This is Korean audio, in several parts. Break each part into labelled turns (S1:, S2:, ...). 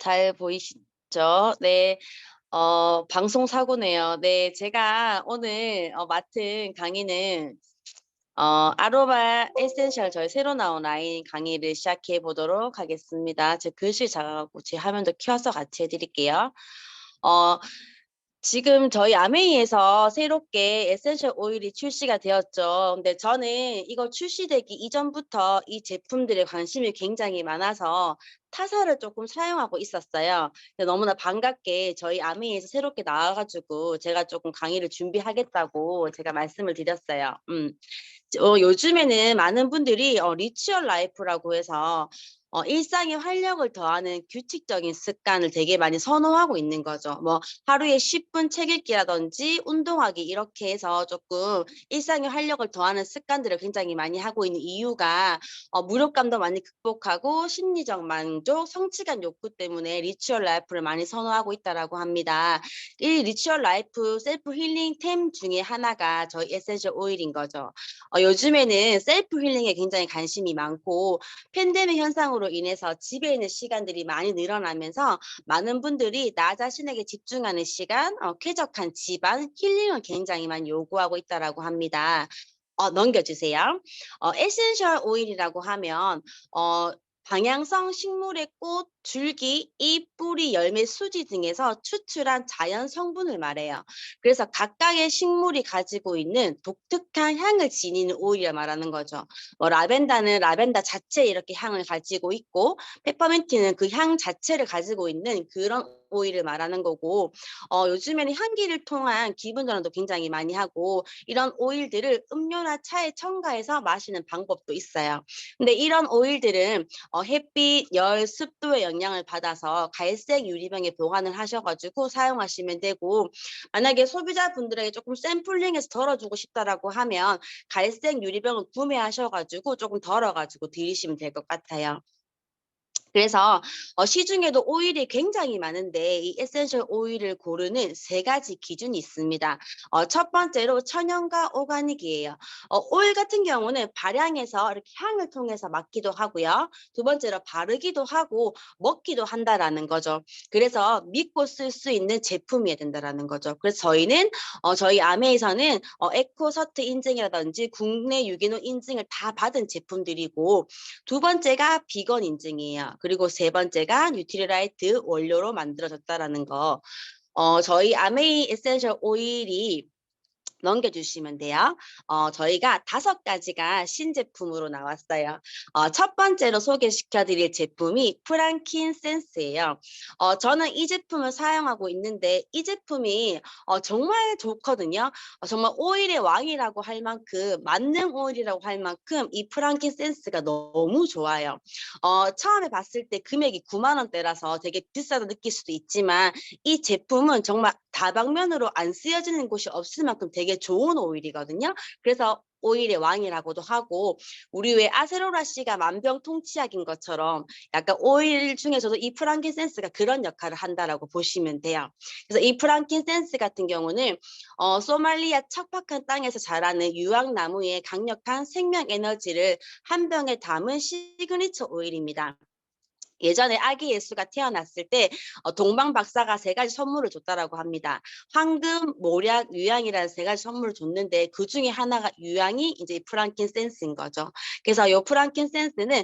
S1: 잘 보이시죠? 네. 방송 사고네요. 네. 제가 오늘 맡은 강의는 아로마 에센셜 저희 새로 나온 라인 강의를 시작해 보도록 하겠습니다. 제 글씨 작아 갖고 제 화면도 키워서 같이 해 드릴게요. 어 지금 저희 아메이에서 새롭게 에센셜 오일이 출시가 되었죠. 근데 저는 이거 출시되기 이전부터 이 제품들에 관심이 굉장히 많아서 타사를 조금 사용하고 있었어요. 근데 너무나 반갑게 저희 아메이에서 새롭게 나와 가지고 제가 조금 강의를 준비하겠다고 제가 말씀을 드렸어요. 요즘에는 많은 분들이 리추얼 라이프라고 해서 일상의 활력을 더하는 규칙적인 습관을 되게 많이 선호하고 있는 거죠. 뭐 하루에 10분 책 읽기라든지 운동하기 이렇게 해서 조금 일상의 활력을 더하는 습관들을 굉장히 많이 하고 있는 이유가 무력감도 많이 극복하고 심리적 만족, 성취감 욕구 때문에 리추얼 라이프를 많이 선호하고 있다라고 합니다. 이 리추얼 라이프 셀프 힐링템 중에 하나가 저희 에센셜 오일인 거죠. 요즘에는 셀프 힐링에 굉장히 관심이 많고 팬데믹 현상으로 인해서 집에 있는 시간들이 많이 늘어나면서 많은 분들이 나 자신에게 집중하는 시간, 쾌적한 집안, 힐링을 굉장히 많이 요구하고 있다라고 합니다. 넘겨주세요. 에센셜 오일이라고 하면 방향성 식물의 꽃, 줄기, 잎, 뿌리, 열매, 수지 등에서 추출한 자연 성분을 말해요. 그래서 각각의 식물이 가지고 있는 독특한 향을 지니는 오일을 말하는 거죠. 라벤더는 라벤더 자체 이렇게 향을 가지고 있고, 페퍼민트는 그 향 자체를 가지고 있는 그런 오일을 말하는 거고, 요즘에는 향기를 통한 기분 전환도 굉장히 많이 하고, 이런 오일들을 음료나 차에 첨가해서 마시는 방법도 있어요. 근데 이런 오일들은 햇빛, 열, 습도의 영향을 받아서 갈색 유리병에 보관을 하셔가지고 사용하시면 되고, 만약에 소비자분들에게 조금 샘플링해서 덜어주고 싶다라고 하면 갈색 유리병을 구매하셔가지고 조금 덜어가지고 드리시면 될 것 같아요. 그래서 시중에도 오일이 굉장히 많은데 이 에센셜 오일을 고르는 세 가지 기준이 있습니다. 첫 번째로 천연과 오가닉이에요. 오일 같은 경우는 발향해서 이렇게 향을 통해서 맡기도 하고요. 두 번째로 바르기도 하고 먹기도 한다라는 거죠. 그래서 믿고 쓸 수 있는 제품이어야 된다라는 거죠. 그래서 저희는 저희 아메에서는 에코서트 인증이라든지 국내 유기농 인증을 다 받은 제품들이고, 두 번째가 비건 인증이에요. 그리고 세 번째가 뉴트리라이트 원료로 만들어졌다라는 거. 저희 아메이 에센셜 오일이 넘겨주시면 돼요. 저희가 5가지가 신제품으로 나왔어요. 첫 번째로 소개시켜 드릴 제품이 프랑킨센스예요. 저는 이 제품을 사용하고 있는데 이 제품이 정말 좋거든요. 정말 오일의 왕이라고 할 만큼, 만능 오일이라고 할 만큼 이 프랑킨센스가 너무 좋아요. 처음에 봤을 때 금액이 9만 원대라서 되게 비싸다 느낄 수도 있지만 이 제품은 정말 다방면으로 안 쓰여지는 곳이 없을 만큼 되게 좋은 오일이거든요. 그래서 오일의 왕이라고도 하고, 우리 왜 아세로라 씨가 만병통치약인 것처럼 약간 오일 중에서도 이 프랑킨센스가 그런 역할을 한다라고 보시면 돼요. 그래서 이 프랑킨센스 같은 경우는 소말리아 척박한 땅에서 자라는 유황나무의 강력한 생명 에너지를 한 병에 담은 시그니처 오일입니다. 예전에 아기 예수가 태어났을 때 동방 박사가 3가지 선물을 줬다라고 합니다. 황금, 모략, 유향이라는 3가지 선물을 줬는데 그중에 하나가 유향이 이제 프랑킨센스인 거죠. 그래서 이 프랑킨센스는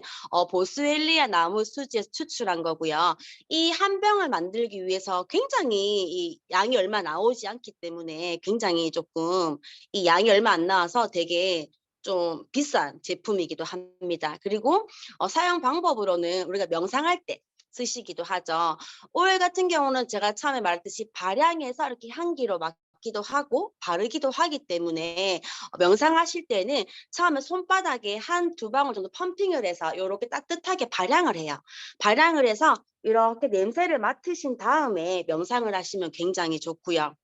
S1: 보스웰리아 나무 수지에서 추출한 거고요. 이 한 병을 만들기 위해서 굉장히 이 양이 얼마 나오지 않기 때문에 굉장히 조금 이 양이 얼마 안 나와서 되게 좀 비싼 제품이기도 합니다. 그리고 사용 방법으로는 우리가 명상할 때 쓰시기도 하죠. 오일 같은 경우는 제가 처음에 말했듯이 발향해서 이렇게 향기로 맡기도 하고 바르기도 하기 때문에 명상하실 때는 처음에 손바닥에 한 두 방울 정도 펌핑을 해서 이렇게 따뜻하게 발향을 해요. 발향을 해서 이렇게 냄새를 맡으신 다음에 명상을 하시면 굉장히 좋고요.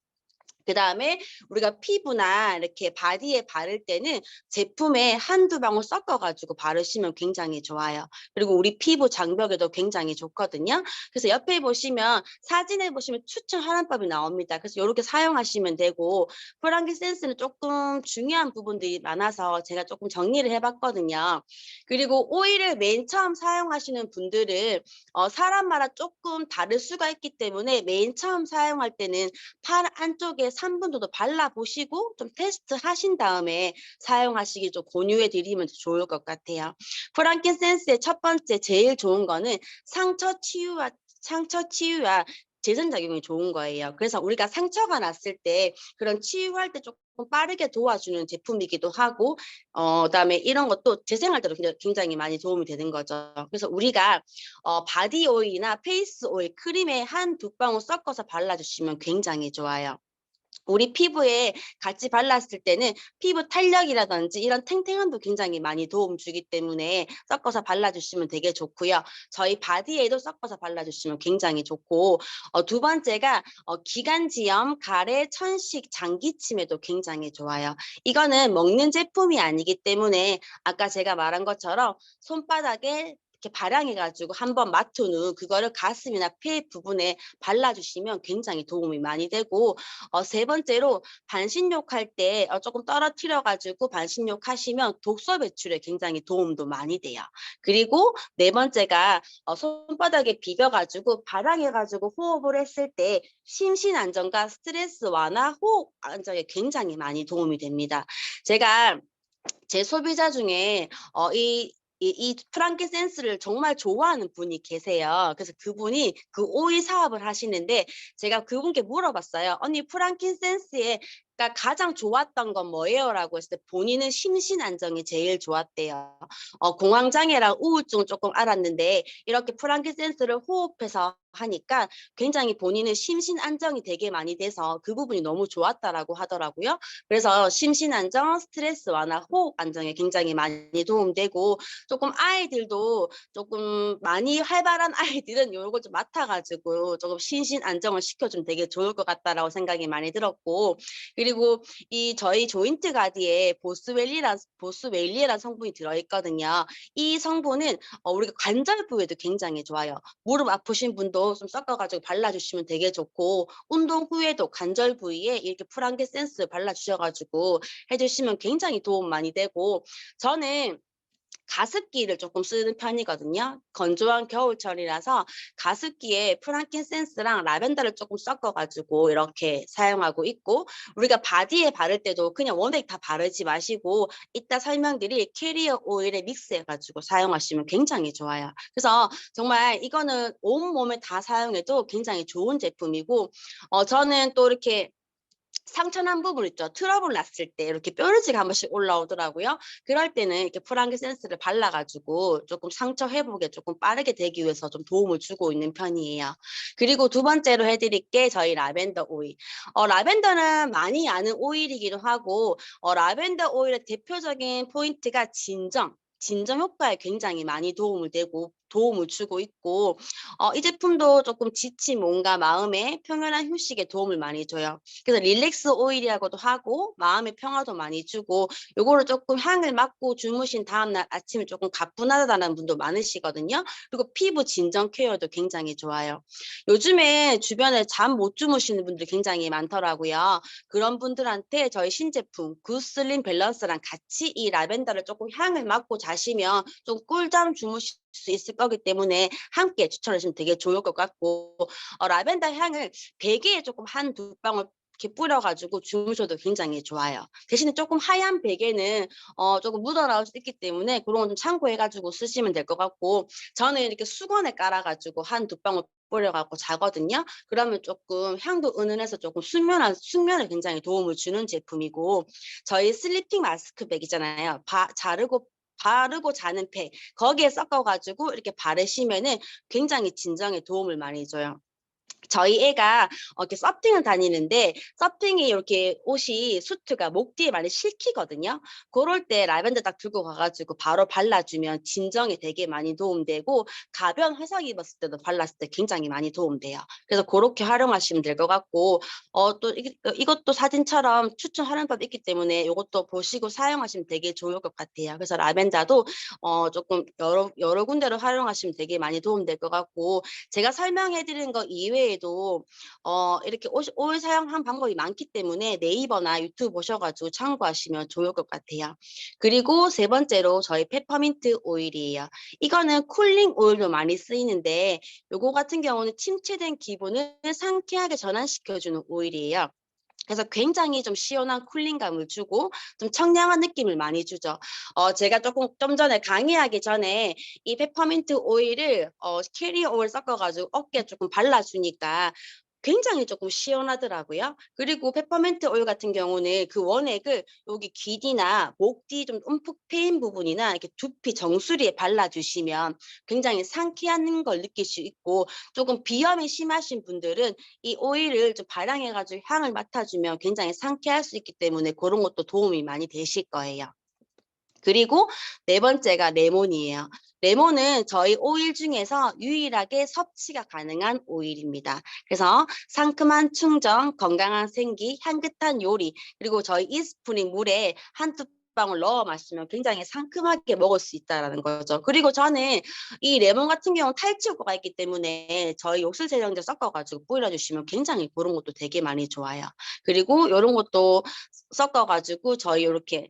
S1: 그다음에 우리가 피부나 이렇게 바디에 바를 때는 제품에 한두 방울 섞어 가지고 바르시면 굉장히 좋아요. 그리고 우리 피부 장벽에도 굉장히 좋거든요. 그래서 옆에 보시면 사진에 보시면 추천 활용법이 나옵니다. 그래서 요렇게 사용하시면 되고, 프랑kin센스는 조금 중요한 부분들이 많아서 제가 조금 정리를 해 봤거든요. 그리고 오일을 맨 처음 사용하시는 분들은 사람마다 조금 다를 수가 있기 때문에 맨 처음 사용할 때는 팔 안쪽에 3분 정도 발라보시고 좀 테스트하신 다음에 사용하시기 좀 권유해 드리면 좋을 것 같아요. 프랑킨센스의 첫 번째 제일 좋은 거는 상처 치유와 재생작용이 좋은 거예요. 그래서 우리가 상처가 났을 때 그런 치유할 때 조금 빠르게 도와주는 제품이기도 하고, 그다음에 이런 것도 재생할 때도 굉장히 많이 도움이 되는 거죠. 그래서 우리가 바디 오일이나 페이스 오일, 크림에 한두 방울 섞어서 발라주시면 굉장히 좋아요. 우리 피부에 같이 발랐을 때는 피부 탄력이라든지 이런 탱탱함도 굉장히 많이 도움 주기 때문에 섞어서 발라주시면 되게 좋고요. 저희 바디에도 섞어서 발라주시면 굉장히 좋고, 두 번째가 기관지염, 가래, 천식, 장기침에도 굉장히 좋아요. 이거는 먹는 제품이 아니기 때문에 아까 제가 말한 것처럼 손바닥에 이렇게 발양해가지고 한번 맡은 후 그거를 가슴이나 폐 부분에 발라주시면 굉장히 도움이 많이 되고, 세 번째로 반신욕할 때 조금 떨어뜨려 가지고 반신욕 하시면 독소 배출에 굉장히 도움도 많이 돼요. 그리고 네 번째가 손바닥에 비벼 가지고 발랑해 가지고 호흡을 했을 때 심신 안정과 스트레스 완화, 호흡 안정에 굉장히 많이 도움이 됩니다. 제가 제 소비자 중에 이 프랑kin센스를 정말 좋아하는 분이 계세요. 그래서 그분이 그 오일 사업을 하시는데 제가 그분께 물어봤어요. 언니, 프랑킨센스에 가장 좋았던 건 뭐예요?라고 했을 때 본인은 심신 안정이 제일 좋았대요. 공황장애랑 우울증 조금 알았는데 이렇게 프랑킨센스를 호흡해서 하니까 굉장히 본인은 심신 안정이 되게 많이 돼서 그 부분이 너무 좋았다라고 하더라고요. 그래서 심신 안정, 스트레스 완화, 호흡 안정에 굉장히 많이 도움되고, 조금 아이들도 조금 많이 활발한 아이들은 요걸 좀 맡아가지고 조금 심신 안정을 시켜주면 되게 좋을 것 같다라고 생각이 많이 들었고, 그리고 이 저희 조인트 가디에 보스웰리에란 성분이 들어있거든요. 이 성분은 우리가 관절 부위에도 굉장히 좋아요. 무릎 아프신 분도 좀 섞어가지고 발라주시면 되게 좋고, 운동 후에도 관절 부위에 이렇게 프랑kin센스 발라주셔가지고 해주시면 굉장히 도움 많이 되고, 저는 가습기를 조금 쓰는 편이거든요. 건조한 겨울철이라서 가습기에 프랑킨센스랑 라벤더를 조금 섞어가지고 이렇게 사용하고 있고, 우리가 바디에 바를 때도 그냥 원액 다 바르지 마시고 이따 설명드릴 캐리어 오일에 믹스해가지고 사용하시면 굉장히 좋아요. 그래서 정말 이거는 온몸에 다 사용해도 굉장히 좋은 제품이고, 저는 또 이렇게 상처난 부분 있죠. 트러블 났을 때 이렇게 뾰루지가 한 번씩 올라오더라고요. 그럴 때는 이렇게 프랑kin센스를 발라가지고 조금 상처 회복에 조금 빠르게 되기 위해서 좀 도움을 주고 있는 편이에요. 그리고 두 번째로 해드릴 게 저희 라벤더 오일. 라벤더는 많이 아는 오일이기도 하고, 라벤더 오일의 대표적인 포인트가 진정 효과에 굉장히 많이 도움을 주고 있고, 이 제품도 조금 지친 몸과 마음의 평온한 휴식에 도움을 많이 줘요. 그래서 릴렉스 오일이라고도 하고 마음의 평화도 많이 주고, 요거를 조금 향을 맡고 주무신 다음날 아침에 조금 가뿐하다는 분도 많으시거든요. 그리고 피부 진정 케어도 굉장히 좋아요. 요즘에 주변에 잠 못 주무시는 분들이 굉장히 많더라고요. 그런 분들한테 저희 신제품 굿슬림 밸런스랑 같이 이 라벤더를 조금 향을 맡고 자시면 좀 꿀잠 주무실 수 있을 거기 때문에 함께 추천해 주시면 되게 좋을 것 같고, 라벤더 향을 베개에 조금 한두 방울 이렇게 뿌려가지고 주무셔도 굉장히 좋아요. 대신에 조금 하얀 베개는 조금 묻어나올 수 있기 때문에 그런 건 좀 참고해가지고 쓰시면 될 것 같고, 저는 이렇게 수건에 깔아가지고 한두 방울 뿌려갖고 자거든요. 그러면 조금 향도 은은해서 조금 숙면에 굉장히 도움을 주는 제품이고, 저희 슬리핑 마스크팩 있잖아요. 바르고 자는 팩, 거기에 섞어가지고 이렇게 바르시면은 굉장히 진정에 도움을 많이 줘요. 저희 애가 이렇게 서핑을 다니는데 서핑이 이렇게 옷이 수트가 목 뒤에 많이 실키거든요. 그럴 때 라벤더 딱 들고 가가지고 바로 발라주면 진정에 되게 많이 도움되고 가벼운 화상 입었을 때도 발랐을 때 굉장히 많이 도움돼요. 그래서 그렇게 활용하시면 될 것 같고 또 이것도 사진처럼 추천 활용법이 있기 때문에 이것도 보시고 사용하시면 되게 좋을 것 같아요. 그래서 라벤더도 조금 여러 군데로 활용하시면 되게 많이 도움될 것 같고 제가 설명해 드린 거 이외에도 이렇게 오일 사용한 방법이 많기 때문에 네이버나 유튜브 보셔 가지고 참고하시면 좋을 것 같아요. 그리고 세 번째로 저희 페퍼민트 오일이에요. 이거는 쿨링 오일로 많이 쓰이는데 요거 같은 경우는 침체된 기분을 상쾌하게 전환시켜 주는 오일이에요. 그래서 굉장히 좀 시원한 쿨링감을 주고 좀 청량한 느낌을 많이 주죠. 제가 좀 전에 강의하기 전에 이 페퍼민트 오일을 캐리어 오일 섞어가지고 어깨에 조금 발라주니까 굉장히 조금 시원하더라고요. 그리고 페퍼민트 오일 같은 경우는 그 원액을 여기 귀 뒤나 목 뒤 좀 움푹 패인 부분이나 이렇게 두피 정수리에 발라주시면 굉장히 상쾌한 걸 느낄 수 있고 조금 비염이 심하신 분들은 이 오일을 좀 발향해가지고 향을 맡아주면 굉장히 상쾌할 수 있기 때문에 그런 것도 도움이 많이 되실 거예요. 그리고 네 번째가 레몬이에요. 레몬은 저희 오일 중에서 유일하게 섭취가 가능한 오일입니다. 그래서 상큼한 충전, 건강한 생기, 향긋한 요리, 그리고 저희 이스프링 물에 한두 방울 넣어 마시면 굉장히 상큼하게 먹을 수 있다는 거죠. 그리고 저는 이 레몬 같은 경우는 탈취 효과가 있기 때문에 저희 욕실 세정제 섞어가지고 뿌려주시면 굉장히 그런 것도 되게 많이 좋아요. 그리고 이런 것도 섞어가지고 저희 이렇게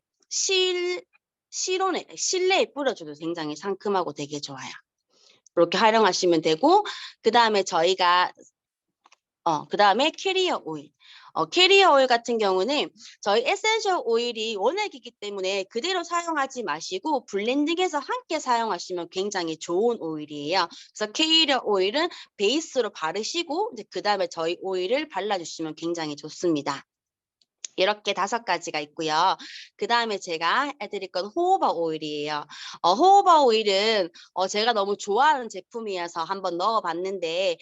S1: 실내에 뿌려줘도 굉장히 상큼하고 되게 좋아요. 그렇게 활용하시면 되고 그다음에 저희가 그다음에 캐리어 오일. 캐리어 오일 같은 경우는 저희 에센셜 오일이 원액이기 때문에 그대로 사용하지 마시고 블렌딩해서 함께 사용하시면 굉장히 좋은 오일이에요. 그래서 캐리어 오일은 베이스로 바르시고 이제 그다음에 저희 오일을 발라주시면 굉장히 좋습니다. 이렇게 5가지가 있고요. 그다음에 제가 해드릴 건 호호바 오일이에요. 호호바 오일은 제가 너무 좋아하는 제품이어서 한번 넣어봤는데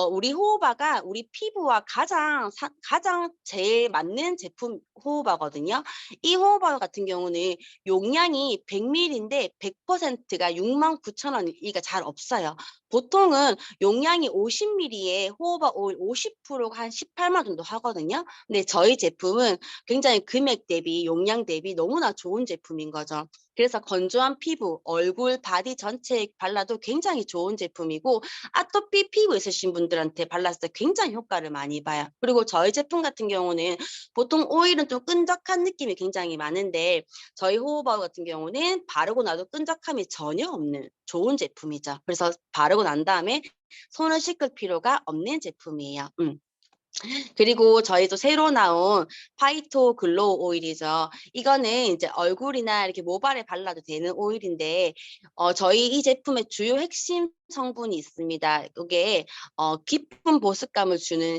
S1: 우리 호호바가 우리 피부와 가장 제일 맞는 제품 호호바거든요. 이 호호바 같은 경우는 용량이 100ml인데 100%가 69,000원이니까 잘 없어요. 보통은 용량이 50ml에 호호바 오일 50%가 한 18만 원 정도 하거든요. 근데 저희 제품은 굉장히 금액 대비 용량 대비 너무나 좋은 제품인 거죠. 그래서 건조한 피부, 얼굴, 바디 전체에 발라도 굉장히 좋은 제품이고 아토피 피부 있으신 분들한테 발랐을 때 굉장히 효과를 많이 봐요. 그리고 저희 제품 같은 경우는 보통 오일은 좀 끈적한 느낌이 굉장히 많은데 저희 호호바우 같은 경우는 바르고 나도 끈적함이 전혀 없는 좋은 제품이죠. 그래서 바르고 난 다음에 손을 씻을 필요가 없는 제품이에요. 그리고 저희도 새로 나온 파이토 글로우 오일이죠. 이거는 이제 얼굴이나 이렇게 모발에 발라도 되는 오일인데 저희 이 제품의 주요 핵심 성분이 있습니다. 이게 깊은 보습감을 주는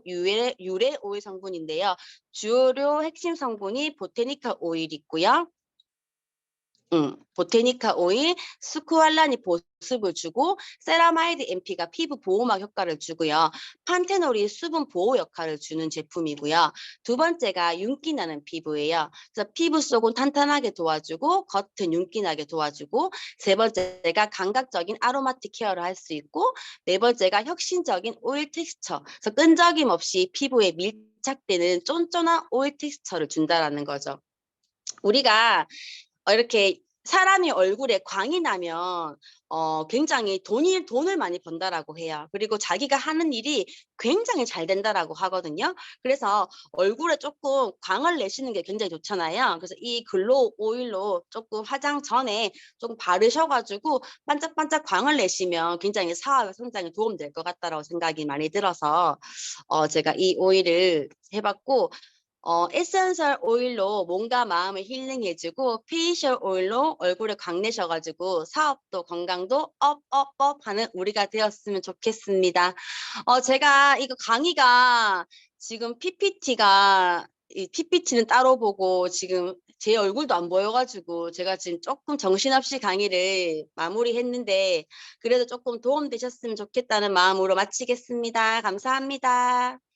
S1: 유래 오일 성분인데요. 주요 핵심 성분이 보테니카 오일 있고요. 보테니카 오일, 스쿠알란이 보습을 주고 세라마이드 MP가 피부 보호막 효과를 주고요. 판테놀이 수분 보호 역할을 주는 제품이고요. 두 번째가 윤기 나는 피부예요. 그래서 피부 속은 탄탄하게 도와주고 겉은 윤기 나게 도와주고 세 번째가 감각적인 아로마틱 케어를 할 수 있고 네 번째가 혁신적인 오일 텍스처. 그래서 끈적임 없이 피부에 밀착되는 쫀쫀한 오일 텍스처를 준다라는 거죠. 우리가 이렇게 사람이 얼굴에 광이 나면 굉장히 돈을 많이 번다라고 해요. 그리고 자기가 하는 일이 굉장히 잘 된다라고 하거든요. 그래서 얼굴에 조금 광을 내시는 게 굉장히 좋잖아요. 그래서 이 글로우 오일로 조금 화장 전에 조금 바르셔가지고 반짝반짝 광을 내시면 굉장히 사회 성장에 도움될 것 같다라고 생각이 많이 들어서 제가 이 오일을 해봤고 에센셜 오일로 몸과 마음을 힐링해주고 페이셜 오일로 얼굴을 광내셔가지고 사업도 건강도 업 하는 우리가 되었으면 좋겠습니다. 제가 이거 강의가 지금 PPT가 이 PPT는 따로 보고 지금 제 얼굴도 안 보여 가지고 제가 지금 조금 정신없이 강의를 마무리했는데 그래도 조금 도움 되셨으면 좋겠다는 마음으로 마치겠습니다. 감사합니다.